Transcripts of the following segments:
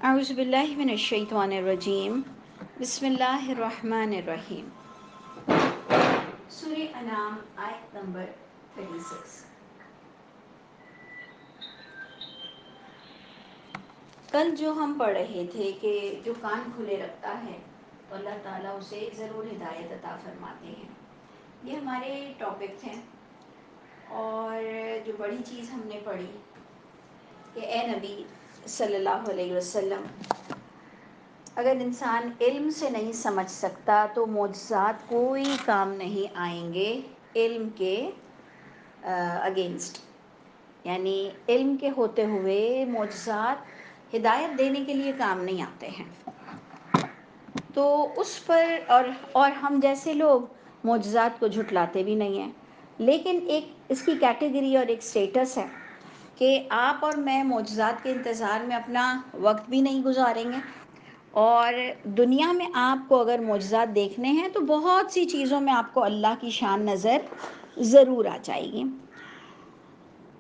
اعوذ باللہ من الشیطان الرجیم بسم اللہ الرحمن الرحیم۔ سورہ انعام آیت نمبر 36۔ کل جو ہم پڑھ رہے تھے کہ جو کان کھلے رکھتا ہے تو اللہ تعالیٰ اسے ضرور ہدایت عطا فرماتے ہیں، یہ ہمارے ٹاپک تھے۔ اور جو بڑی چیز ہم نے پڑھی کہ اے نبی صلی اللہ علیہ وسلم، اگر انسان علم سے نہیں سمجھ سکتا تو معجزات کوئی کام نہیں آئیں گے علم کے اگینسٹ، یعنی علم کے ہوتے ہوئے معجزات ہدایت دینے کے لیے کام نہیں آتے ہیں۔ تو اس پر اور ہم جیسے لوگ معجزات کو جھٹلاتے بھی نہیں ہیں، لیکن ایک اس کی کیٹیگری اور ایک سٹیٹس ہے کہ آپ اور میں معجزات کے انتظار میں اپنا وقت بھی نہیں گزاریں گے، اور دنیا میں آپ کو اگر معجزات دیکھنے ہیں تو بہت سی چیزوں میں آپ کو اللہ کی شان نظر ضرور آ جائے گی۔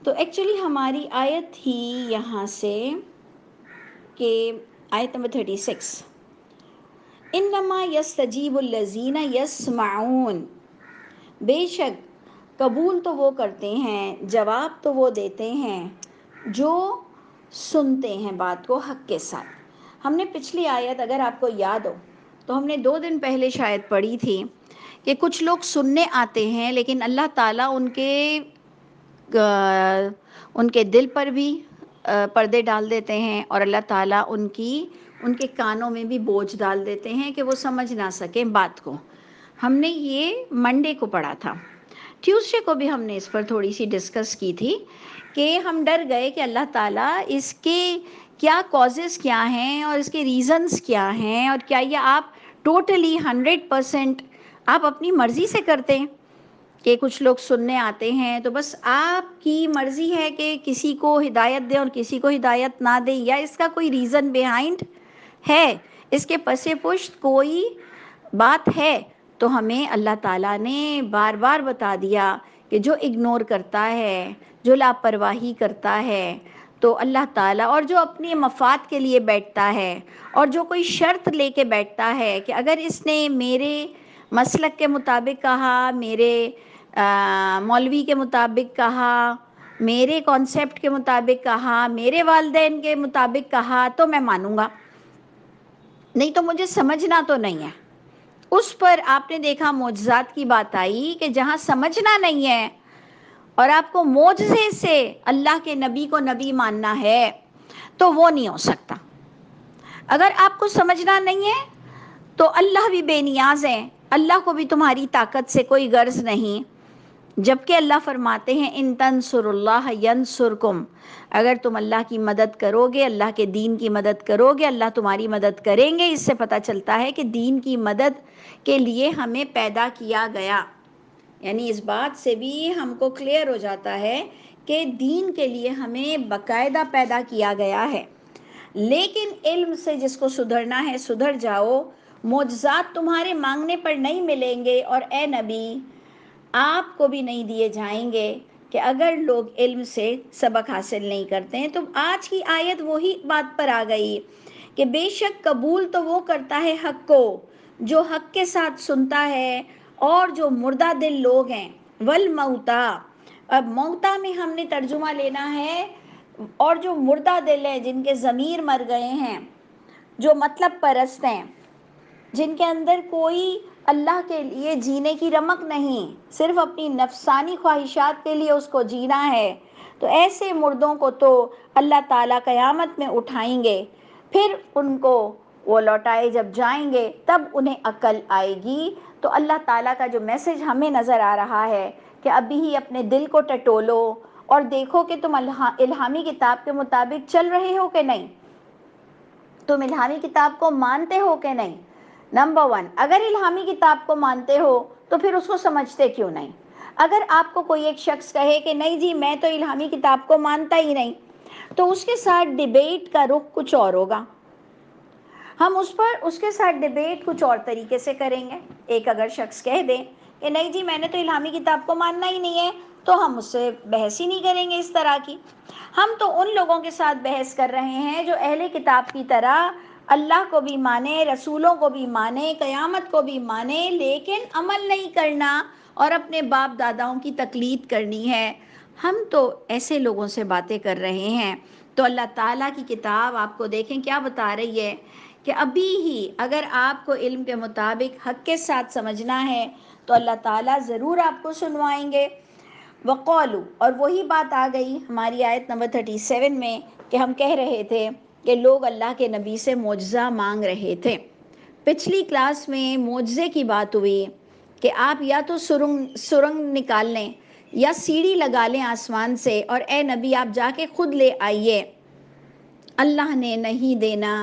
تو ایکچولی ہماری آیت تھی یہاں سے کہ آیت نمبر 36، انما یستجیب الذین یسمعون، بے شک قبول تو وہ کرتے ہیں، جواب تو وہ دیتے ہیں جو سنتے ہیں بات کو حق کے ساتھ۔ ہم نے پچھلی آیت اگر آپ کو یاد ہو تو ہم نے 2 دن پہلے شاید پڑھی تھی کہ کچھ لوگ سننے آتے ہیں لیکن اللہ تعالیٰ ان کے دل پر بھی پردے ڈال دیتے ہیں، اور اللہ تعالیٰ ان کے کانوں میں بھی بوجھ ڈال دیتے ہیں کہ وہ سمجھ نہ سکیں بات کو۔ ہم نے یہ منڈے کو پڑھا تھا۔ ٹیوزڈے کو بھی ہم نے اس پر تھوڑی سی ڈسکس کی تھی کہ ہم ڈر گئے کہ اللہ تعالیٰ اس کے کیا کازز کیا ہیں اور اس کے ریزنز کیا ہیں، اور کیا یہ آپ ٹوٹلی 100% آپ اپنی مرضی سے کرتے ہیں کہ کچھ لوگ سننے آتے ہیں تو بس آپ کی مرضی ہے کہ کسی کو ہدایت دیں اور کسی کو ہدایت نہ دیں، یا اس کا کوئی ریزن بیہائنڈ ہے، اس کے پس پشت کوئی بات ہے؟ تو ہمیں اللہ تعالیٰ نے بار بار بتا دیا کہ جو اگنور کرتا ہے، جو لاپرواہی کرتا ہے تو اللہ تعالیٰ، اور جو اپنے مفاد کے لیے بیٹھتا ہے اور جو کوئی شرط لے کے بیٹھتا ہے کہ اگر اس نے میرے مسلک کے مطابق کہا، میرے مولوی کے مطابق کہا، میرے کانسیپٹ کے مطابق کہا، میرے والدین کے مطابق کہا تو میں مانوں گا، نہیں تو مجھے سمجھنا تو نہیں ہے۔ اس پر آپ نے دیکھا معجزات کی بات آئی کہ جہاں سمجھنا نہیں ہے اور آپ کو معجزے سے اللہ کے نبی کو نبی ماننا ہے تو وہ نہیں ہو سکتا۔ اگر آپ کو سمجھنا نہیں ہے تو اللہ بھی بے نیاز ہے، اللہ کو بھی تمہاری طاقت سے کوئی غرض نہیں، جبکہ اللہ فرماتے ہیں ان تنصر اللہ ینصرکم، اگر تم اللہ کی مدد کرو گے، اللہ کے دین کی مدد کرو گے، اللہ تمہاری مدد کریں گے۔ اس سے پتہ چلتا ہے کہ دین کی مدد کے لیے ہمیں پیدا کیا گیا، یعنی اس بات سے بھی ہم کو کلیئر ہو جاتا ہے کہ دین کے لیے ہمیں باقاعدہ پیدا کیا گیا ہے۔ لیکن علم سے جس کو سدھرنا ہے سدھر جاؤ، معجزات تمہارے مانگنے پر نہیں ملیں گے، اور اے نبی آپ کو بھی نہیں دیے جائیں گے کہ اگر لوگ علم سے سبق حاصل نہیں کرتے ہیں۔ تو آج کی آیت وہی بات پر آ گئی کہ بے شک قبول تو وہ کرتا ہے حق کو جو حق کے ساتھ سنتا ہے، اور جو مردہ دل لوگ ہیں والموتا، اب موتا میں ہم نے ترجمہ لینا ہے، اور جو مردہ دل ہیں، جن کے ضمیر مر گئے ہیں، جو مطلب پرست ہیں، جن کے اندر کوئی اللہ کے لیے جینے کی رمق نہیں، صرف اپنی نفسانی خواہشات کے لیے اس کو جینا ہے، تو ایسے مردوں کو تو اللہ تعالیٰ قیامت میں اٹھائیں گے، پھر ان کو وہ لوٹائے جب جائیں گے تب انہیں عقل آئے گی۔ تو اللہ تعالیٰ کا جو میسج ہمیں نظر آ رہا ہے کہ ابھی ہی اپنے دل کو ٹٹولو اور دیکھو کہ تم الہامی کتاب کے مطابق چل رہے ہو کہ نہیں، تم الہامی کتاب کو مانتے ہو کہ نہیں۔ نمبر 1، اگر الہامی کتاب کو مانتے ہو تو پھر اس کو سمجھتے کیوں نہیں؟ اگر آپ کو کوئی ایک شخص کہے کہ نہیں جی میں تو الہامی کتاب کو مانتا ہی نہیں، تو اس کے ساتھ ڈیبیٹ کا رخ کچھ اور ہوگا، ہم اس کے ساتھ ڈیبیٹ کچھ اور طریقے سے کریں گے۔ ایک اگر شخص کہہ دے کہ نہیں جی میں نے تو الہامی کتاب کو ماننا ہی نہیں ہے، تو ہم اس سے بحث ہی نہیں کریں گے اس طرح کی. ہم تو ان لوگوں کے ساتھ بحث کر رہے ہیں جو اہل کتاب کی طرح اللہ کو بھی مانے، رسولوں کو بھی مانے، قیامت کو بھی مانے، لیکن عمل نہیں کرنا اور اپنے باپ داداؤں کی تقلید کرنی ہے. ہم تو ایسے لوگوں سے باتیں کر رہے ہیں. تو اللہ تعالیٰ کی کتاب آپ کو دیکھیں کیا بتا رہی ہے کہ ابھی ہی اگر آپ کو علم کے مطابق حق کے ساتھ سمجھنا ہے تو اللہ تعالیٰ ضرور آپ کو سنوائیں گے. وقالو، اور وہی بات آ گئی ہماری آیت نمبر 37 میں کہ ہم کہہ رہے تھے کہ لوگ اللہ کے نبی سے معجزہ مانگ رہے تھے. پچھلی کلاس میں معجزے کی بات ہوئی کہ آپ یا تو سرنگ نکال لیں یا سیڑھی لگا لیں آسمان سے، اور اے نبی آپ جا کے خود لے آئیے. اللہ نے نہیں دینا،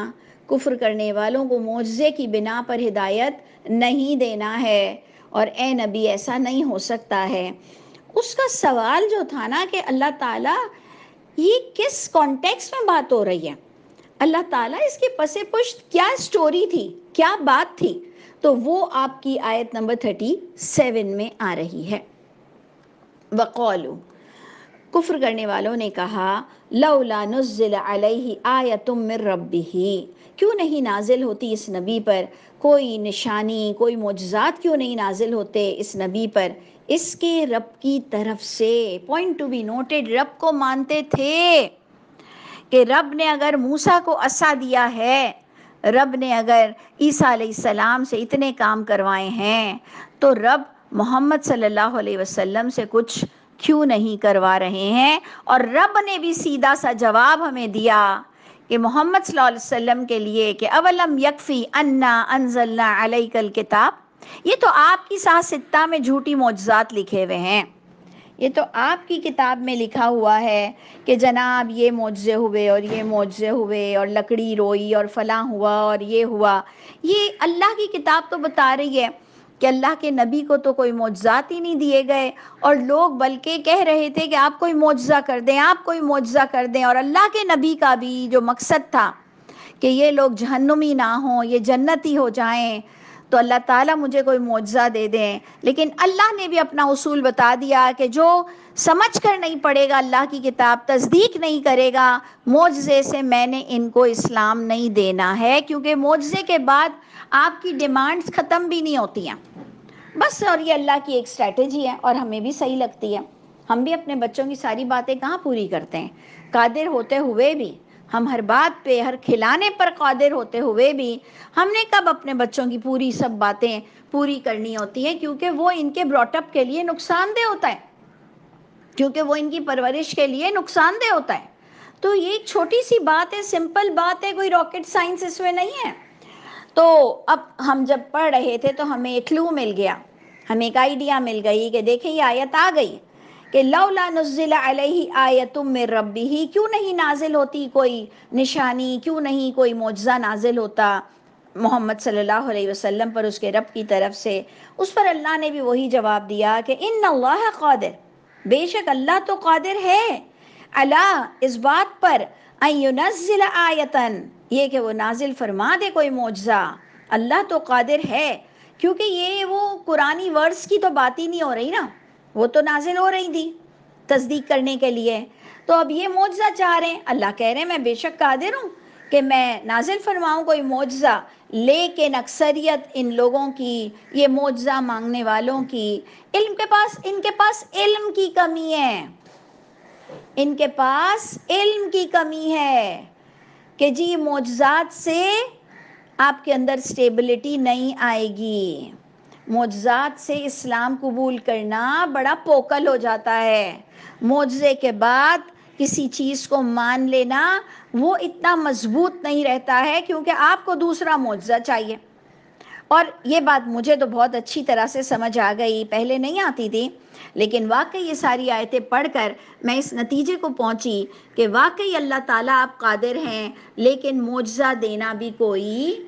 کفر کرنے والوں کو معجزے کی بنا پر ہدایت نہیں دینا ہے، اور اے نبی ایسا نہیں ہو سکتا ہے. اس کا سوال جو تھا نا کہ اللہ تعالیٰ یہ کس کانٹیکس میں بات ہو رہی ہے، اللہ تعالیٰ اس کے پس پشت کیا سٹوری تھی، کیا بات تھی، تو وہ آپ کی آیت نمبر 37 میں آ رہی ہے. وقالو، کفر کرنے والوں نے کہا لولا نزل علیہ آیۃ من ربہ، کیوں نہیں نازل ہوتی اس نبی پر کوئی نشانی، کوئی معجزات کیوں نہیں نازل ہوتے اس نبی پر اس کے رب کی طرف سے. پوائنٹ ٹو بی نوٹڈ، رب کو مانتے تھے کہ رب نے اگر موسیٰ کو عصا دیا ہے، رب نے اگر عیسیٰ علیہ السلام سے اتنے کام کروائے ہیں، تو رب محمد صلی اللہ علیہ وسلم سے کچھ کیوں نہیں کروا رہے ہیں. اور رب نے بھی سیدھا سا جواب ہمیں دیا کہ محمد صلی اللہ علیہ وسلم کے لیے کہ اولم یکفی انا انزلنا علیک الکتاب، یہ تو آپ کی صحیفہ ستہ میں جھوٹی معجزات لکھے ہوئے ہیں، یہ تو آپ کی کتاب میں لکھا ہوا ہے کہ جناب یہ معجزے ہوئے اور یہ معجزے ہوئے اور لکڑی روئی اور فلاں ہوا اور یہ ہوا. یہ اللہ کی کتاب تو بتا رہی ہے کہ اللہ کے نبی کو تو کوئی معجزات ہی نہیں دیے گئے، اور لوگ بلکہ کہہ رہے تھے کہ آپ کوئی معجزہ کر دیں، آپ کوئی معجزہ کر دیں. اور اللہ کے نبی کا بھی جو مقصد تھا کہ یہ لوگ جہنمی نہ ہوں، یہ جنتی ہو جائیں، تو اللہ تعالیٰ مجھے کوئی معجزہ دے دیں. لیکن اللہ نے بھی اپنا اصول بتا دیا کہ جو سمجھ کر نہیں پڑھے گا اللہ کی کتاب، تصدیق نہیں کرے گا، معجزے سے میں نے ان کو اسلام نہیں دینا ہے. کیونکہ معجزے کے بعد آپ کی ڈیمانڈز ختم بھی نہیں ہوتی ہیں بس. اور یہ اللہ کی ایک اسٹریٹجی ہے اور ہمیں بھی صحیح لگتی ہے. ہم بھی اپنے بچوں کی ساری باتیں کہاں پوری کرتے ہیں، قادر ہوتے ہوئے بھی ہم ہر بات پہ، ہر کھلانے پر قادر ہوتے ہوئے بھی ہم نے کب اپنے بچوں کی پوری سب باتیں پوری کرنی ہوتی ہیں، کیونکہ وہ ان کے براٹ اپ کے لیے نقصان دہ ہوتا ہے، کیونکہ وہ ان کی پرورش کے لیے نقصان دہ ہوتا ہے. تو یہ ایک چھوٹی سی بات ہے، سمپل بات ہے، کوئی راکٹ سائنس اس میں نہیں ہے. تو اب ہم جب پڑھ رہے تھے تو ہمیں ایک کلو مل گیا، ہمیں ایک آئیڈیا مل گئی کہ دیکھیں یہ آیت آ گئی کہ لولا نزل علیہ آیۃ من ربہ، کیوں نہیں نازل ہوتی کوئی نشانی، کیوں نہیں کوئی معجزہ نازل ہوتا محمد صلی اللہ علیہ وسلم پر اس کے رب کی طرف سے. اس پر اللہ نے بھی وہی جواب دیا کہ ان اللہ قادر، بے شک اللہ تو قادر ہے، اللہ اس بات پر ان ینزل آیتن، یہ کہ وہ نازل فرما دے کوئی معجزہ. اللہ تو قادر ہے، کیونکہ یہ وہ قرآنی ورڈز کی تو بات ہی نہیں ہو رہی نا، وہ تو نازل ہو رہی تھی تصدیق کرنے کے لیے. تو اب یہ معجزہ چاہ رہے ہیں، اللہ کہہ رہے ہیں میں بے شک قادر ہوں کہ میں نازل فرماؤں کوئی معجزہ. لیکن اکثریت ان لوگوں کی، یہ معجزہ مانگنے والوں کی، ان کے پاس علم کی کمی ہے، ان کے پاس علم کی کمی ہے کہ جی معجزات سے آپ کے اندر سٹیبلٹی نہیں آئے گی، معجزات سے اسلام قبول کرنا بڑا پوکل ہو جاتا ہے. معجزے کے بعد کسی چیز کو مان لینا وہ اتنا مضبوط نہیں رہتا ہے، کیونکہ آپ کو دوسرا معجزہ چاہیے. اور یہ بات مجھے تو بہت اچھی طرح سے سمجھ آ گئی، پہلے نہیں آتی تھی، لیکن واقعی یہ ساری آیتیں پڑھ کر میں اس نتیجے کو پہنچی کہ واقعی اللہ تعالیٰ آپ قادر ہیں، لیکن معجزہ دینا بھی کوئی،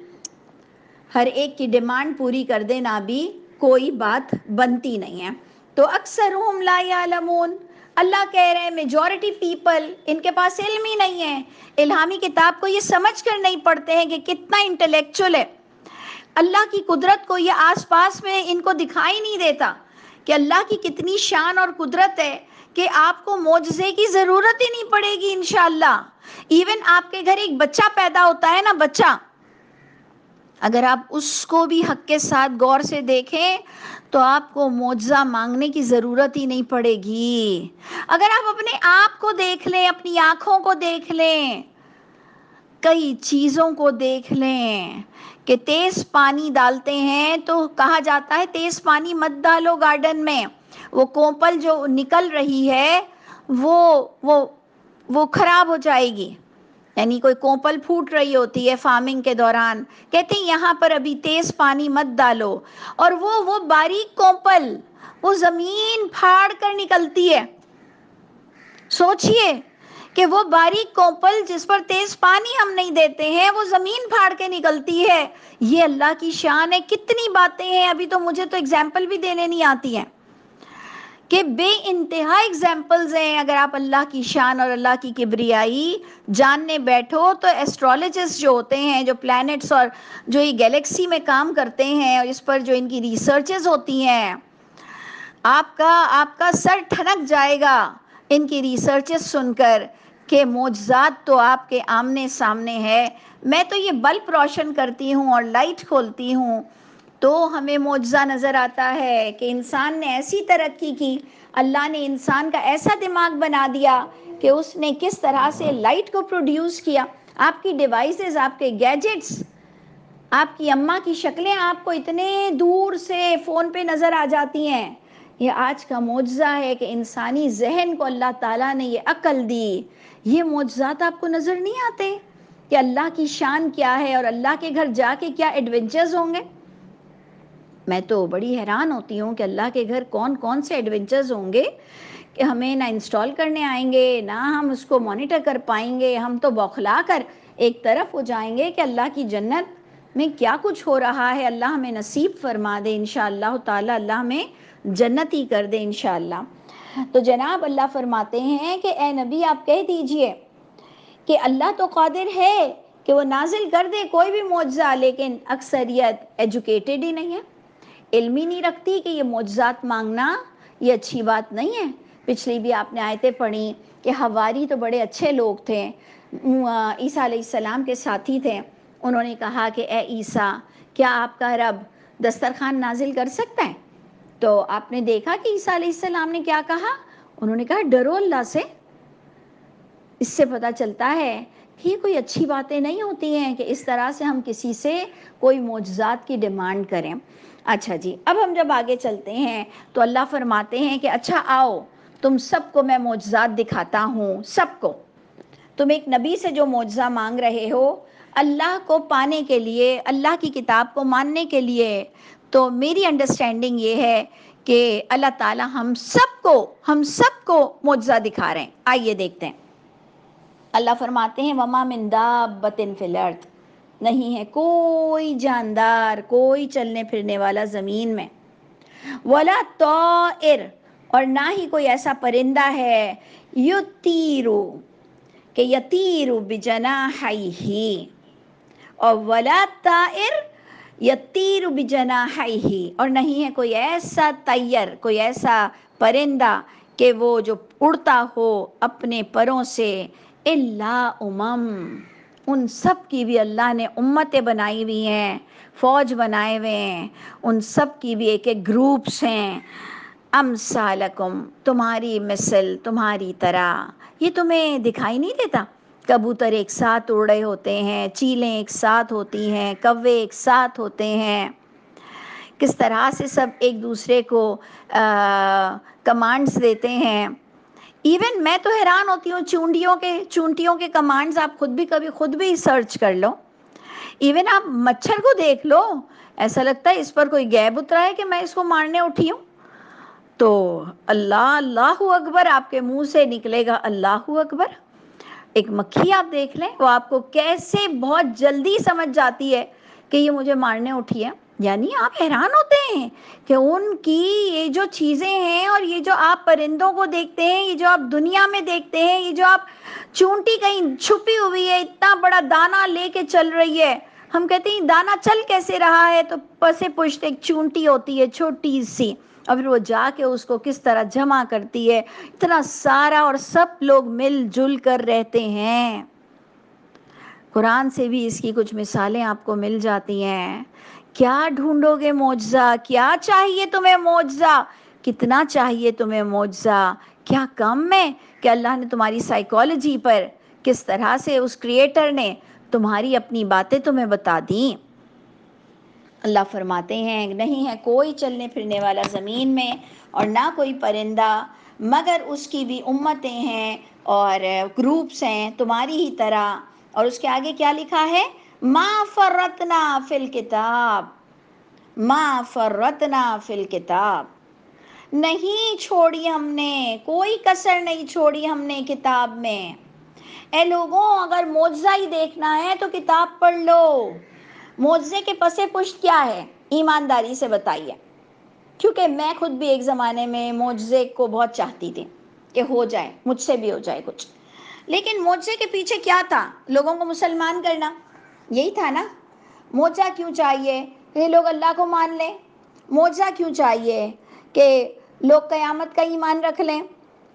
ہر ایک کی ڈیمانڈ پوری کر دینا بھی کوئی بات بنتی نہیں ہے. تو اکثرہم لا یعلمون، اللہ کہہ رہے ہیں میجورٹی پیپل، ان کے پاس علم ہی نہیں ہے، الہامی کتاب کو یہ سمجھ کر نہیں پڑھتے ہیں کہ کتنا انٹلیکچوئل ہے. اللہ کی قدرت کو یہ آس پاس میں ان کو دکھائی نہیں دیتا کہ اللہ کی کتنی شان اور قدرت ہے کہ آپ کو معجزے کی ضرورت ہی نہیں پڑے گی انشاءاللہ. ایون آپ کے گھر ایک بچہ پیدا ہوتا ہے نا، بچہ، اگر آپ اس کو بھی حق کے ساتھ غور سے دیکھیں تو آپ کو معجزہ مانگنے کی ضرورت ہی نہیں پڑے گی. اگر آپ اپنے آپ کو دیکھ لیں، اپنی آنکھوں کو دیکھ لیں، کئی چیزوں کو دیکھ لیں کہ تیز پانی ڈالتے ہیں تو کہا جاتا ہے تیز پانی مت ڈالو گارڈن میں، وہ کوپل جو نکل رہی ہے وہ خراب ہو جائے گی. یعنی کوئی کوپل پھوٹ رہی ہوتی ہے فارمنگ کے دوران، کہتے ہیں یہاں پر ابھی تیز پانی مت ڈالو، اور وہ باریک کوپل وہ زمین پھاڑ کر نکلتی ہے. سوچئے کہ وہ باریک کوپل جس پر تیز پانی ہم نہیں دیتے ہیں وہ زمین پھاڑ کے نکلتی ہے. یہ اللہ کی شان ہے. کتنی باتیں ہیں، ابھی تو مجھے تو اگزامپل بھی دینے نہیں آتی ہیں کہ بے انتہا اگزامپلز ہیں. اگر آپ اللہ کی شان اور اللہ کی کبریائی جاننے بیٹھو تو ایسٹرولوجسٹ جو ہوتے ہیں، جو پلانٹس اور جو یہ گیلیکسی میں کام کرتے ہیں اور اس پر جو ان کی ریسرچز ہوتی ہیں، آپ کا سر ٹھنک جائے گا ان کی ریسرچز سن کر کہ معجزات تو آپ کے آمنے سامنے ہے. میں تو یہ بلب روشن کرتی ہوں اور لائٹ کھولتی ہوں تو ہمیں معجزہ نظر آتا ہے کہ انسان نے ایسی ترقی کی، اللہ نے انسان کا ایسا دماغ بنا دیا کہ اس نے کس طرح سے لائٹ کو پروڈیوس کیا. آپ کی ڈیوائسز، آپ کے گیجٹس، آپ کی اماں کی شکلیں آپ کو اتنے دور سے فون پہ نظر آ جاتی ہیں. یہ آج کا معجزہ ہے کہ انسانی ذہن کو اللہ تعالیٰ نے یہ عقل دی. یہ معجزات آپ کو نظر نہیں آتے کہ اللہ کی شان کیا ہے اور اللہ کے گھر جا کے کیا ایڈونچرز ہوں گے. میں تو بڑی حیران ہوتی ہوں کہ اللہ کے گھر کون کون سے ایڈونچرز ہوں گے کہ ہمیں نہ انسٹال کرنے آئیں گے، نہ ہم اس کو مانیٹر کر پائیں گے. ہم تو بوکھلا کر ایک طرف ہو جائیں گے کہ اللہ کی جنت میں کیا کچھ ہو رہا ہے. اللہ ہمیں نصیب فرما دے انشاءاللہ تعالی، اللہ ہمیں جنتی کر دے انشاءاللہ. تو جناب اللہ فرماتے ہیں کہ اے نبی آپ کہہ دیجئے کہ اللہ تو قادر ہے کہ وہ نازل کر دے کوئی بھی معجزہ، لیکن اکثریت ایجوکیٹڈ ہی نہیں ہے، علم ہی نہیں رکھتی کہ یہ معجزات مانگنا یہ اچھی بات نہیں ہے. پچھلی بھی آپ نے آیتیں پڑھی کہ حواری تو بڑے اچھے لوگ تھے، عیسیٰ علیہ السلام کے ساتھی تھے. انہوں نے کہا کہ اے عیسیٰ کیا آپ کا رب دسترخوان نازل کر سکتا ہے؟ تو آپ نے دیکھا کہ عیسیٰ علیہ السلام نے کیا کہا؟ انہوں نے کہا ڈرو اللہ سے. اس سے پتہ چلتا ہے کہ یہ کوئی اچھی باتیں نہیں ہوتی ہیں کہ اس طرح سے ہم کسی سے کوئی معجزات کی ڈیمانڈ کریں. اچھا جی، اب ہم جب آگے چلتے ہیں تو اللہ فرماتے ہیں کہ اچھا آؤ تم سب کو میں معجزات دکھاتا ہوں. سب کو، تم ایک نبی سے جو معجزہ مانگ رہے ہو اللہ کو پانے کے لیے، اللہ کی کتاب کو ماننے کے لیے، تو میری انڈرسٹینڈنگ یہ ہے کہ اللہ تعالی ہم سب کو معجزہ دکھا رہے ہیں. آئیے دیکھتے ہیں. اللہ فرماتے ہیں وَمَا مِن دَابَّةٍ فِي الْأَرْضِ، نہیں ہے کوئی جاندار، کوئی چلنے پھرنے والا زمین میں، وَلَا طَائِرٌ، اور نہ ہی کوئی ایسا پرندہ ہے، یطیرُ، کہ یطیرُ بِجَنَاحَیْہِ، اور وَلَا طَائِرٌ یطیرُ بِجَنَاحَیْہِ، اور نہیں ہے کوئی ایسا طیر، کوئی ایسا پرندہ کہ وہ جو اڑتا ہو اپنے پروں سے، الا ان سب کی بھی اللہ نے امتیں بنائی ہوئی ہیں، فوج بنائے ہوئے ہیں، ان سب کی بھی ایک ایک گروپس ہیں. امثالکم، تمہاری مثل، تمہاری طرح. یہ تمہیں دکھائی نہیں دیتا؟ کبوتر ایک ساتھ اڑ رہے ہوتے ہیں، چیلیں ایک ساتھ ہوتی ہیں، کوے ایک ساتھ ہوتے ہیں، کس طرح سے سب ایک دوسرے کو کمانڈز دیتے ہیں. ایون میں تو حیران ہوتی ہوں چونٹیوں کے کمانڈز آپ خود بھی سرچ کر لو. ایون آپ مچھر کو دیکھ لو، ایسا لگتا ہے اس پر کوئی غیب اترا ہے کہ میں اس کو مارنے اٹھی ہوں. تو اللہ اکبر آپ کے منہ سے نکلے گا اللہ اکبر. ایک مکھی آپ دیکھ لیں، وہ آپ کو کیسے بہت جلدی سمجھ جاتی ہے کہ یہ مجھے مارنے اٹھی ہے. یعنی آپ حیران ہوتے ہیں کہ ان کی یہ جو چیزیں ہیں، اور یہ جو آپ پرندوں کو دیکھتے ہیں، یہ جو آپ دنیا میں دیکھتے ہیں، یہ جو آپ چونٹی کہیں چھپی ہوئی ہے اتنا بڑا دانہ لے کے چل رہی ہے، ہم کہتے ہیں دانہ چل کیسے رہا ہے، تو پسے پشت ایک چونٹی ہوتی ہے چھوٹی سی، اور پھر وہ جا کے اس کو کس طرح جمع کرتی ہے، اتنا سارا، اور سب لوگ مل جل کر رہتے ہیں۔ قرآن سے بھی اس کی کچھ مثالیں آپ کو مل جاتی ہیں۔ کیا ڈھونڈو گے معجزہ؟ کیا چاہیے تمہیں معجزہ؟ کتنا چاہیے تمہیں معجزہ؟ کیا کم ہے کہ اللہ نے تمہاری سائیکالوجی پر کس طرح سے اس کریٹر نے تمہاری اپنی باتیں تمہیں بتا دیں۔ اللہ فرماتے ہیں نہیں ہے کوئی چلنے پھرنے والا زمین میں اور نہ کوئی پرندہ مگر اس کی بھی امتیں ہیں اور گروپس ہیں تمہاری ہی طرح۔ اور اس کے آگے کیا لکھا ہے؟ ما فرطنا فی الکتاب، ما فرطنا فی الکتاب، نہیں چھوڑی ہم نے، کوئی کسر نہیں چھوڑی ہم نے کتاب میں۔ اے لوگوں، اگر معجزہ ہی دیکھنا ہے تو کتاب پڑھ لو۔ معجزے کے پس پشت کیا ہے؟ ایمانداری سے بتائیے، کیونکہ میں خود بھی ایک زمانے میں معجزے کو بہت چاہتی تھی کہ ہو جائے، مجھ سے بھی ہو جائے کچھ، لیکن معجزے کے پیچھے کیا تھا؟ لوگوں کو مسلمان کرنا، یہی تھا نا۔ معجزہ کیوں چاہیے کہ لوگ اللہ کو مان لیں؟ معجزہ کیوں چاہیے کہ لوگ قیامت کا ایمان رکھ لیں؟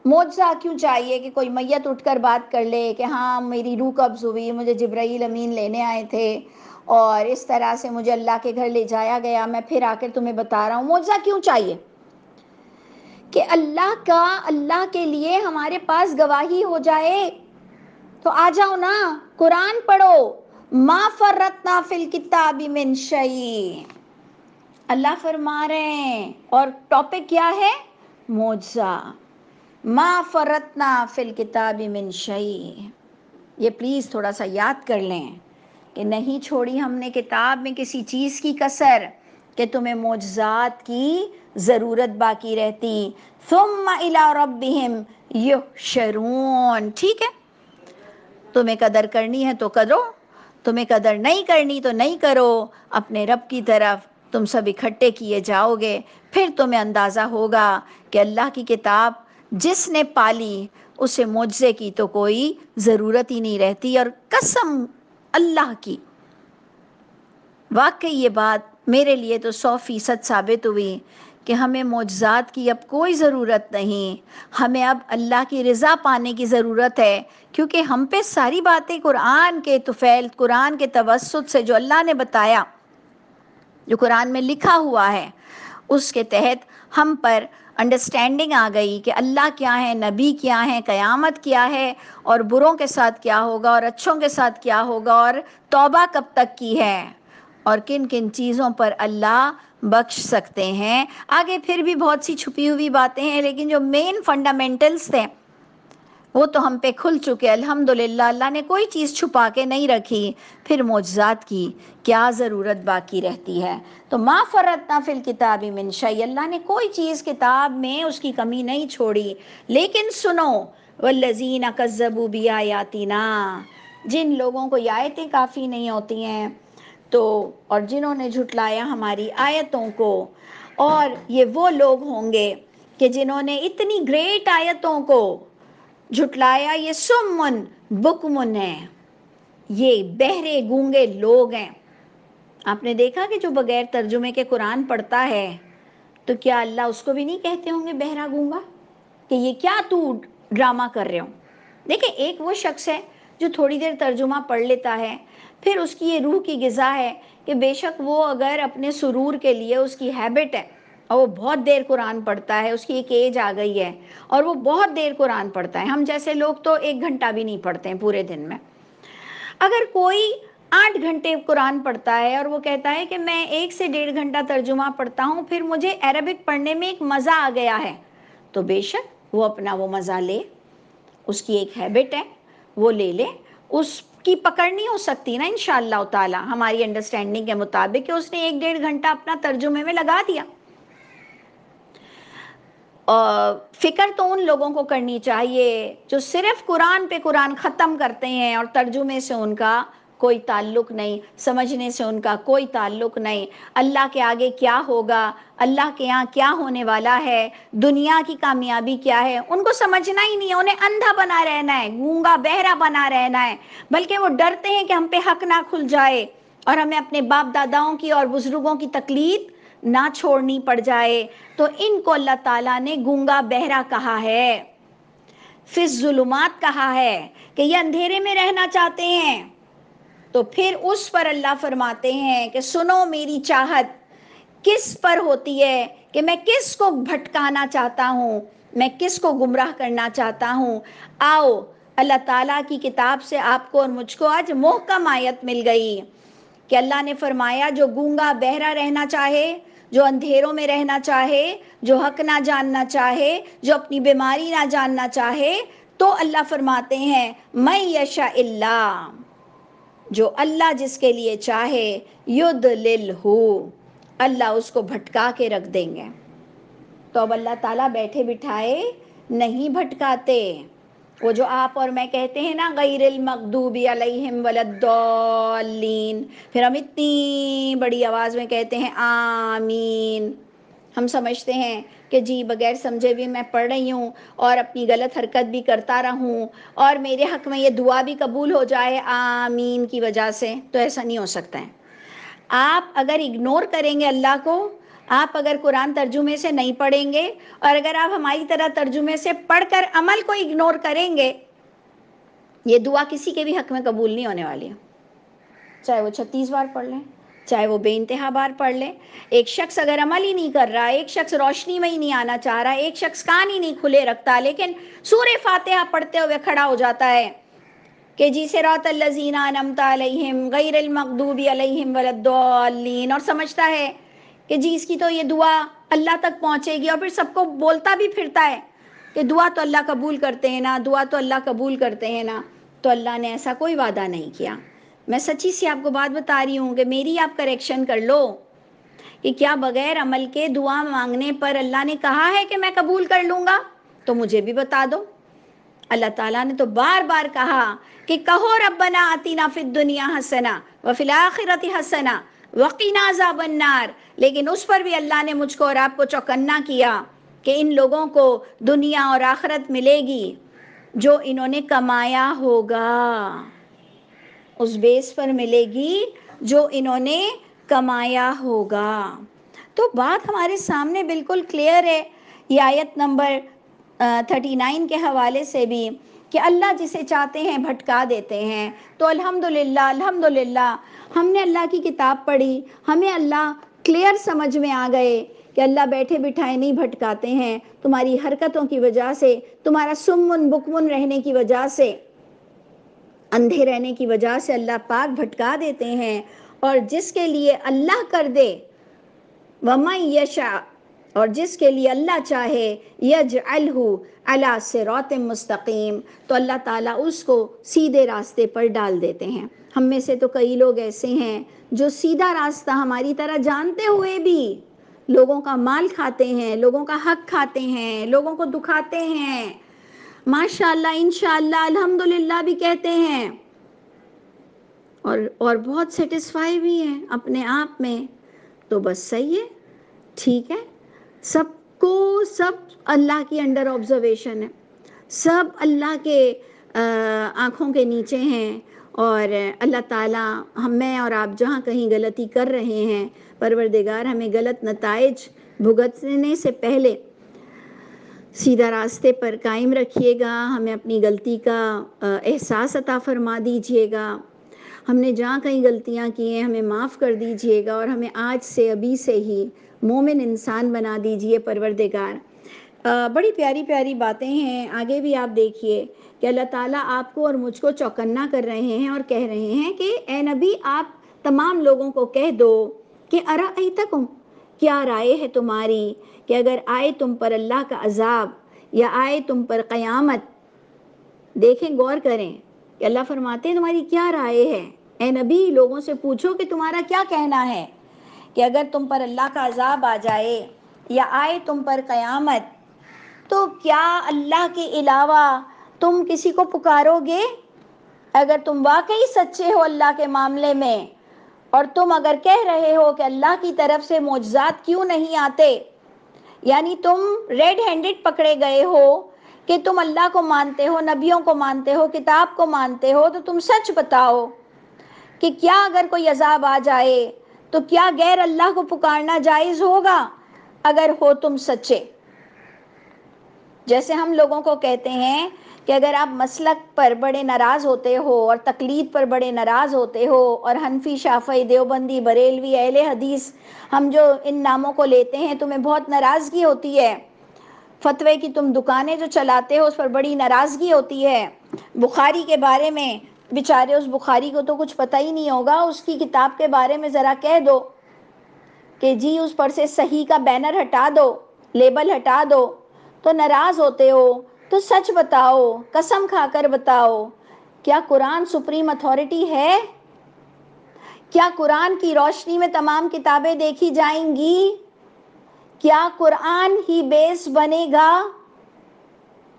معجزہ کیوں چاہیے کہ کوئی میت اٹھ کر بات کر لے کہ ہاں میری روح قبض ہوئی، مجھے جبرائیل امین لینے آئے تھے اور اس طرح سے مجھے اللہ کے گھر لے جایا گیا، میں پھر آ کر تمہیں بتا رہا ہوں۔ معجزہ کیوں چاہیے؟ کہ اللہ کے لیے ہمارے پاس گواہی ہو جائے۔ تو آ جاؤ نا، قرآن پڑھو، ما فرطنا فی الکتاب من شیء، اللہ فرما رہے ہیں، اور ٹاپک کیا ہے؟ معجزہ۔ ما فرطنا فی الکتاب من شیء، یہ پلیز تھوڑا سا یاد کر لیں کہ نہیں چھوڑی ہم نے کتاب میں کسی چیز کی کسر کہ تمہیں معجزات کی ضرورت باقی رہتی۔ ثم الی ربہم یحشرون، ٹھیک ہے، تمہیں قدر کرنی ہے تو کرو، تمہیں قدر نہیں کرنی تو نہیں کرو، اپنے رب کی طرف تم سب اکٹھے کیے جاؤ گے۔ پھر تمہیں اندازہ ہوگا کہ اللہ کی کتاب جس نے پالی اسے معجزے کی تو کوئی ضرورت ہی نہیں رہتی۔ اور قسم اللہ کی، واقعی یہ بات میرے لیے تو 100% ثابت ہوئی کہ ہمیں معجزات کی اب کوئی ضرورت نہیں، ہمیں اب اللہ کی رضا پانے کی ضرورت ہے، کیونکہ ہم پہ ساری باتیں قرآن کے طفیل، قرآن کے توسط سے جو اللہ نے بتایا، جو قرآن میں لکھا ہوا ہے، اس کے تحت ہم پر انڈرسٹینڈنگ آ گئی کہ اللہ کیا ہے، نبی کیا ہے، قیامت کیا ہے، اور بروں کے ساتھ کیا ہوگا اور اچھوں کے ساتھ کیا ہوگا، اور توبہ کب تک کی ہے، اور کن کن چیزوں پر اللہ بخش سکتے ہیں۔ آگے پھر بھی بہت سی چھپی ہوئی باتیں ہیں، لیکن جو مین فنڈامنٹلز تھے وہ تو ہم پہ کھل چکے الحمدللہ۔ اللہ نے کوئی چیز چھپا کے نہیں رکھی، پھر معجزات کی کیا ضرورت باقی رہتی ہے؟ تو ما فرطنا فی الکتاب من شیء، اللہ نے کوئی چیز کتاب میں اس کی کمی نہیں چھوڑی۔ لیکن سنو، والذین کذبوا بآیاتنا، جن لوگوں کو یہ آیتیں کافی نہیں ہوتی ہیں تو، اور جنہوں نے جھٹلایا ہماری آیتوں کو، اور یہ وہ لوگ ہوں گے کہ جنہوں نے اتنی گریٹ آیتوں کو جھٹلایا، یہ سمن بکمن ہیں، یہ بہرے گونگے لوگ ہیں۔ آپ نے دیکھا کہ جو بغیر ترجمے کے قرآن پڑھتا ہے تو کیا اللہ اس کو بھی نہیں کہتے ہوں گے بہرا گونگا، کہ یہ کیا تو ڈرامہ کر رہے ہو؟ دیکھیں، ایک وہ شخص ہے جو تھوڑی دیر ترجمہ پڑھ لیتا ہے، پھر اس کی یہ روح کی غذا ہے کہ بے شک وہ اگر اپنے سرور کے لیے اس کی ہیبٹ ہے اور وہ بہت دیر قرآن پڑھتا ہے، اس کی ایک ایج آ گئی ہے اور وہ بہت دیر قرآن پڑھتا ہے، ہم جیسے لوگ تو 1 گھنٹہ بھی نہیں پڑھتے ہیں پورے دن میں، اگر کوئی 8 گھنٹے قرآن پڑھتا ہے اور وہ کہتا ہے کہ میں 1 سے 1.5 گھنٹہ ترجمہ پڑھتا ہوں، پھر مجھے عربک پڑھنے میں ایک مزہ آ گیا ہے، تو بے شک وہ اپنا وہ مزہ لے، اس کی ایک ہیبٹ ہے وہ لے لے، اس کی پکڑ نہیں ہو سکتی نا انشاءاللہ تعالی ہماری انڈرسٹینڈنگ کے مطابق کہ اس نے 1-1.5 گھنٹہ اپنا ترجمے میں لگا دیا۔ فکر تو ان لوگوں کو کرنی چاہیے جو صرف قرآن پہ قرآن ختم کرتے ہیں اور ترجمے سے ان کا کوئی تعلق نہیں، سمجھنے سے ان کا کوئی تعلق نہیں، اللہ کے آگے کیا ہوگا، اللہ کے یہاں کیا ہونے والا ہے، دنیا کی کامیابی کیا ہے، ان کو سمجھنا ہی نہیں ہے، انہیں اندھا بنا رہنا ہے، گونگا بہرا بنا رہنا ہے، بلکہ وہ ڈرتے ہیں کہ ہم پہ حق نہ کھل جائے اور ہمیں اپنے باپ داداؤں کی اور بزرگوں کی تقلید نہ چھوڑنی پڑ جائے، تو ان کو اللہ تعالیٰ نے گونگا بہرا کہا ہے، فی الظلمات کہا ہے کہ یہ اندھیرے میں رہنا چاہتے ہیں۔ تو پھر اس پر اللہ فرماتے ہیں کہ سنو میری چاہت کس پر ہوتی ہے، کہ میں کس کو بھٹکانا چاہتا ہوں، میں کس کو گمراہ کرنا چاہتا ہوں۔ آؤ اللہ تعالیٰ کی کتاب سے آپ کو اور مجھ کو آج محکم آیت مل گئی کہ اللہ نے فرمایا جو گونگا بہرا رہنا چاہے، جو اندھیروں میں رہنا چاہے، جو حق نہ جاننا چاہے، جو اپنی بیماری نہ جاننا چاہے، تو اللہ فرماتے ہیں من یشاء اللہ، جو اللہ جس کے لیے چاہے یضللہ، اللہ اس کو بھٹکا کے رکھ دیں گے۔ تو اب اللہ تعالیٰ بیٹھے بٹھائے نہیں بھٹکاتے، وہ جو آپ اور میں کہتے ہیں نا غیر المغضوب علیہم ولا الضالین، پھر ہم اتنی بڑی آواز میں کہتے ہیں آمین، ہم سمجھتے ہیں کہ جی بغیر سمجھے بھی میں پڑھ رہی ہوں اور اپنی غلط حرکت بھی کرتا رہوں اور میرے حق میں یہ دعا بھی قبول ہو جائے آمین کی وجہ سے، تو ایسا نہیں ہو سکتا ہے۔ آپ اگر اگنور کریں گے اللہ کو، آپ اگر قرآن ترجمے سے نہیں پڑھیں گے، اور اگر آپ ہماری طرح ترجمے سے پڑھ کر عمل کو اگنور کریں گے، یہ دعا کسی کے بھی حق میں قبول نہیں ہونے والی ہے، چاہے وہ 36 بار پڑھ لیں، چاہے وہ بے انتہا بار پڑھ لیں۔ ایک شخص اگر عمل ہی نہیں کر رہا، ایک شخص روشنی میں ہی نہیں آنا چاہ رہا، ایک شخص کان ہی نہیں کھلے رکھتا، لیکن سورہ فاتحہ پڑھتے ہوئے کھڑا ہو جاتا ہے کہ جی صراط الذین انعمت علیہم غیر المغضوب علیہم ولا الضالین، اور سمجھتا ہے کہ جی اس کی تو یہ دعا اللہ تک پہنچے گی، اور پھر سب کو بولتا بھی پھرتا ہے کہ دعا تو اللہ قبول کرتے ہیں نا، دعا تو اللہ قبول کرتے ہیں نا، تو اللہ نے ایسا کوئی وعدہ نہیں کیا۔ میں سچی سی آپ کو بات بتا رہی ہوں کہ میری آپ کریکشن کر لو کہ کیا بغیر عمل کے دعا مانگنے پر اللہ نے کہا ہے کہ میں قبول کر لوں گا؟ تو مجھے بھی بتا دو۔ اللہ تعالیٰ نے تو بار بار کہا کہ کہو ربنا آتینا فی الدنیا حسنہ وفی الآخرۃ حسنہ وقنا عذاب النار، لیکن اس پر بھی اللہ نے مجھ کو اور آپ کو چوکنا کیا کہ ان لوگوں کو دنیا اور آخرت ملے گی جو انہوں نے کمایا ہوگا، اس بیس پر ملے گی جو انہوں نے کمایا ہوگا۔ تو بات ہمارے سامنے بالکل کلیئر ہے، یہ آیت نمبر 39 کے حوالے سے بھی، کہ اللہ جسے چاہتے ہیں بھٹکا دیتے ہیں۔ تو الحمدللہ الحمدللہ ہم نے اللہ کی کتاب پڑھی، ہمیں اللہ کلیئر سمجھ میں آ گئے کہ اللہ بیٹھے بٹھائے نہیں بھٹکاتے ہیں، تمہاری حرکتوں کی وجہ سے، تمہارا سمن بکمن رہنے کی وجہ سے، اندھے رہنے کی وجہ سے اللہ پاک بھٹکا دیتے ہیں۔ اور جس کے لیے اللہ کر دے وَمَن یشاء، اور جس کے لیے اللہ چاہے یجعلہ علی صراط مستقیم، تو اللہ تعالیٰ اس کو سیدھے راستے پر ڈال دیتے ہیں۔ ہم میں سے تو کئی لوگ ایسے ہیں جو سیدھا راستہ ہماری طرح جانتے ہوئے بھی لوگوں کا مال کھاتے ہیں، لوگوں کا حق کھاتے ہیں، لوگوں کو دکھاتے ہیں، ماشاءاللہ انشاءاللہ الحمدللہ بھی کہتے ہیں، اور بہت سیٹسفائی بھی ہیں اپنے آپ میں۔ تو بس صحیح ہے، ٹھیک ہے، سب کو سب اللہ کی انڈر آبزرویشن ہے، سب اللہ کے آنکھوں کے نیچے ہیں، اور اللہ تعالیٰ میں اور آپ جہاں کہیں غلطی کر رہے ہیں، پروردگار ہمیں غلط نتائج بھگتنے سے پہلے سیدھا راستے پر قائم رکھیے گا، ہمیں اپنی غلطی کا احساس عطا فرما دیجیے گا، ہم نے جہاں کہیں غلطیاں کی ہیں ہمیں معاف کر دیجیے گا، اور ہمیں آج سے ابھی سے ہی مومن انسان بنا دیجیے پروردگار۔ بڑی پیاری پیاری باتیں ہیں، آگے بھی آپ دیکھیے کہ اللہ تعالیٰ آپ کو اور مجھ کو چوکنا کر رہے ہیں اور کہہ رہے ہیں کہ اے نبی آپ تمام لوگوں کو کہہ دو کہ ارأیتکم، کیا رائے ہے تمہاری کہ اگر آئے تم پر اللہ کا عذاب یا آئے تم پر قیامت، دیکھیں غور کریں کہ اللہ فرماتے ہیں تمہاری کیا رائے ہے، اے نبی لوگوں سے پوچھو کہ تمہارا کیا کہنا ہے کہ اگر تم پر اللہ کا عذاب آ جائے یا آئے تم پر قیامت، تو کیا اللہ کے علاوہ تم کسی کو پکارو گے؟ اگر تم واقعی سچے ہو اللہ کے معاملے میں، اور تم اگر کہہ رہے ہو کہ اللہ کی طرف سے معجزات کیوں نہیں آتے، یعنی تم ریڈ ہینڈڈ پکڑے گئے ہو کہ تم اللہ کو مانتے ہو، نبیوں کو مانتے ہو، کتاب کو مانتے ہو، تو تم سچ بتاؤ کہ کیا اگر کوئی عذاب آ جائے تو کیا غیر اللہ کو پکارنا جائز ہوگا اگر ہو تم سچے؟ جیسے ہم لوگوں کو کہتے ہیں کہ اگر آپ مسلک پر بڑے ناراض ہوتے ہو اور تقلید پر بڑے ناراض ہوتے ہو، اور حنفی، شافعی، دیوبندی، بریلوی، اہل حدیث، ہم جو ان ناموں کو لیتے ہیں، تمہیں بہت ناراضگی ہوتی ہے، فتوے کی تم دکانیں جو چلاتے ہو اس پر بڑی ناراضگی ہوتی ہے، بخاری کے بارے میں بیچارے اس بخاری کو تو کچھ پتہ ہی نہیں ہوگا، اس کی کتاب کے بارے میں ذرا کہہ دو کہ جی اس پر سے صحیح کا بینر ہٹا دو، لیبل ہٹا دو، تو ناراض ہوتے ہو۔ تو سچ بتاؤ، قسم کھا کر بتاؤ، کیا قرآن سپریم اتھارٹی ہے؟ کیا قرآن کی روشنی میں تمام کتابیں دیکھی جائیں گی؟ کیا قرآن ہی بیس بنے گا؟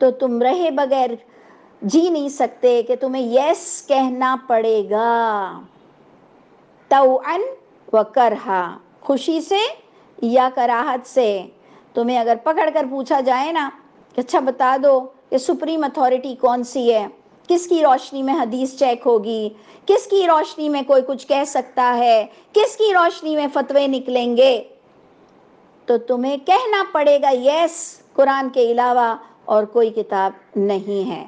تو تم رہے بغیر جی نہیں سکتے کہ تمہیں یس کہنا پڑے گا، طوعاً و کرہا، خوشی سے یا کراہت سے۔ تمہیں اگر پکڑ کر پوچھا جائے نا کہ اچھا بتا دو کہ سپریم اتھارٹی کون سی ہے، کس کی روشنی میں حدیث چیک ہوگی، کس کی روشنی میں کوئی کچھ کہہ سکتا ہے، کس کی روشنی میں فتوے نکلیں گے، تو تمہیں کہنا پڑے گا یس، قرآن کے علاوہ اور کوئی کتاب نہیں ہے۔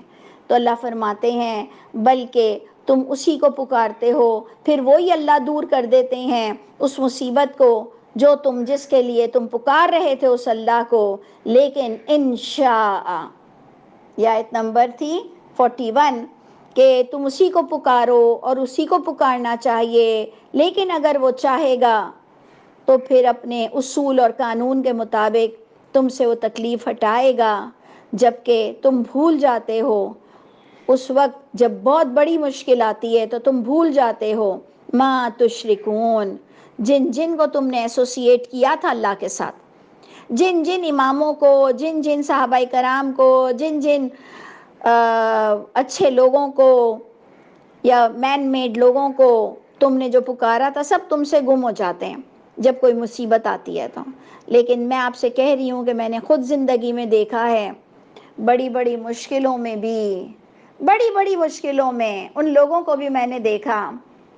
تو اللہ فرماتے ہیں بلکہ تم اسی کو پکارتے ہو، پھر وہی اللہ دور کر دیتے ہیں اس مصیبت کو جو جس کے لیے تم پکار رہے تھے اس اللہ کو، لیکن انشاء، یہ آیت نمبر تھی 41، کہ تم اسی کو پکارو اور اسی کو پکارنا چاہیے، لیکن اگر وہ چاہے گا تو پھر اپنے اصول اور قانون کے مطابق تم سے وہ تکلیف ہٹائے گا، جبکہ تم بھول جاتے ہو اس وقت جب بہت بڑی مشکل آتی ہے تو تم بھول جاتے ہو ما تشرکون، جن جن کو تم نے ایسوسیٹ کیا تھا اللہ کے ساتھ، جن جن اماموں کو، جن جن صحابہ کرام کو، جن جن اچھے لوگوں کو یا مین میڈ لوگوں کو تم نے جو پکارا تھا، سب تم سے گم ہو جاتے ہیں جب کوئی مصیبت آتی ہے تو۔ لیکن میں آپ سے کہہ رہی ہوں کہ میں نے خود زندگی میں دیکھا ہے، بڑی بڑی مشکلوں میں بھی، بڑی بڑی مشکلوں میں ان لوگوں کو بھی میں نے دیکھا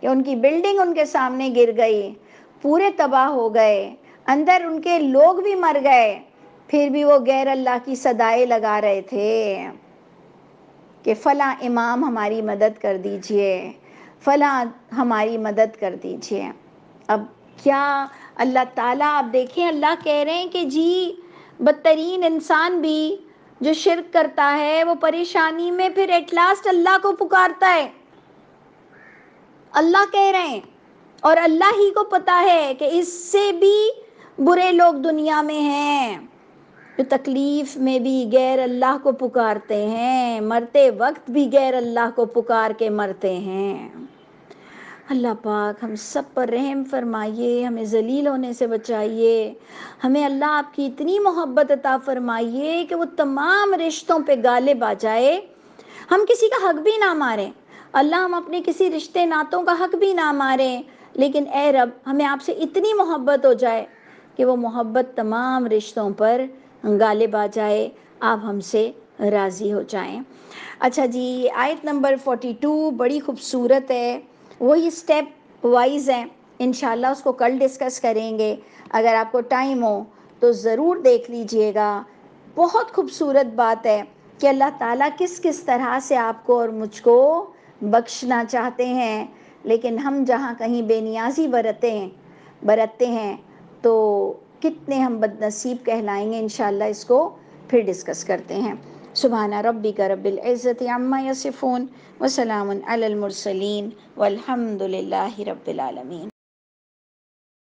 کہ ان کی بلڈنگ ان کے سامنے گر گئی، پورے تباہ ہو گئے، اندر ان کے لوگ بھی مر گئے، پھر بھی وہ غیر اللہ کی صدائیں لگا رہے تھے کہ فلاں امام ہماری مدد کر دیجئے، فلاں ہماری مدد کر دیجئے۔ اب کیا اللہ تعالیٰ، آپ دیکھیں اللہ کہہ رہے ہیں کہ جی بدترین انسان بھی جو شرک کرتا ہے وہ پریشانی میں پھر ایٹ لاسٹ اللہ کو پکارتا ہے، اللہ کہہ رہے ہیں، اور اللہ ہی کو پتا ہے کہ اس سے بھی برے لوگ دنیا میں ہیں جو تکلیف میں بھی غیر اللہ کو پکارتے ہیں، مرتے وقت بھی غیر اللہ کو پکار کے مرتے ہیں۔ اللہ پاک ہم سب پر رحم فرمائیے، ہمیں ذلیل ہونے سے بچائیے، ہمیں اللہ آپ کی اتنی محبت عطا فرمائیے کہ وہ تمام رشتوں پہ غالب آ جائے، ہم کسی کا حق بھی نہ ماریں، اللہ ہم اپنے کسی رشتے ناتوں کا حق بھی نہ ماریں، لیکن اے رب ہمیں آپ سے اتنی محبت ہو جائے کہ وہ محبت تمام رشتوں پر غالب آ جائے، آپ ہم سے راضی ہو جائیں۔ اچھا جی، آیت نمبر 42 بڑی خوبصورت ہے، وہی سٹیپ وائز ہیں، انشاءاللہ اس کو کل ڈسکس کریں گے، اگر آپ کو ٹائم ہو تو ضرور دیکھ لیجئے گا۔ بہت خوبصورت بات ہے کہ اللہ تعالیٰ کس کس طرح سے آپ کو اور مجھ کو بخشنا چاہتے ہیں، لیکن ہم جہاں کہیں بے نیازی برتتے ہیں تو کتنے ہم بد نصیب کہلائیں گے، انشاءاللہ اس کو پھر ڈسکس کرتے ہیں۔ سبحان ربک رب العزت عما یصفون وسلام علی المرسلین والحمد للہ رب العالمین۔